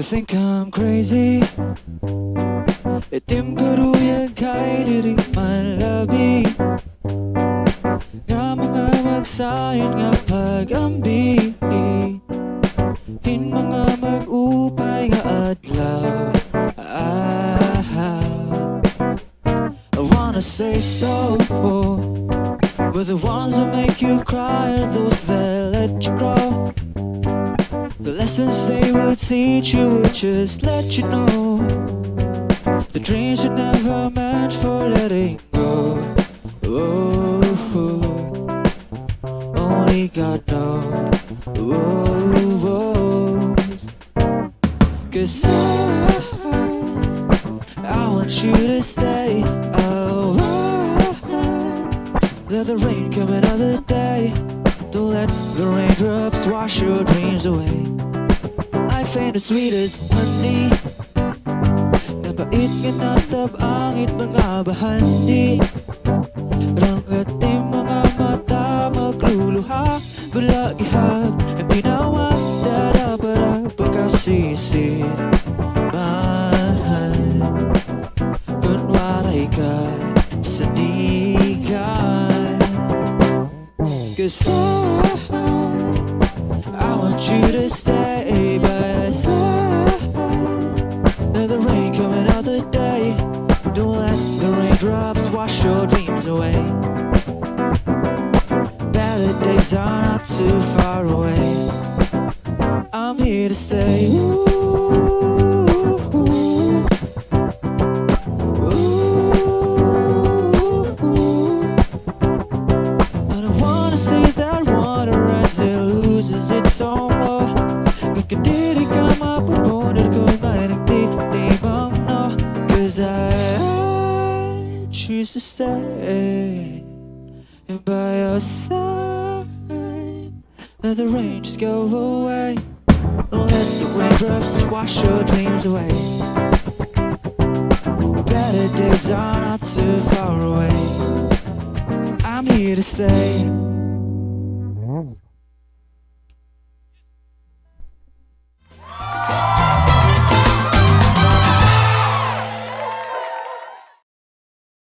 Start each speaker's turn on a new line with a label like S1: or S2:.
S1: think I'm crazy. Itim karuyag kay diri man labi. Nga mga magsayon nga pagambit. In mga magupay nga adlaw. I wanna say so, but the ones that make you cry are those that let you grow. The lessons they would teach you would just let you know the dreams were never meant for letting go. Only God knows. 'Cause I want you to stay. Let the rain come another day. Don't let the raindrops wash your dreams away. Life ain't as sweet as honey. Napait nga natabang mga bahandi. Ranggat mga mata magluluha. Gudla geap ang tinaw nagdadaparap kasisidmaan. Kung waray ka sandigan. 'Cause I want you to stay by my side. Let the rain come another day. Don't let the raindrops wash your dreams away. Better days are not too far away. I'm here to stay. Its own law. Yung diri ka mapupunder kung may nagtitimangno. 'Cause I choose to stay by your side. Let the rain just go away. Don't let the raindrops wash your dreams away. Better days are not too far away. I'm here to stay.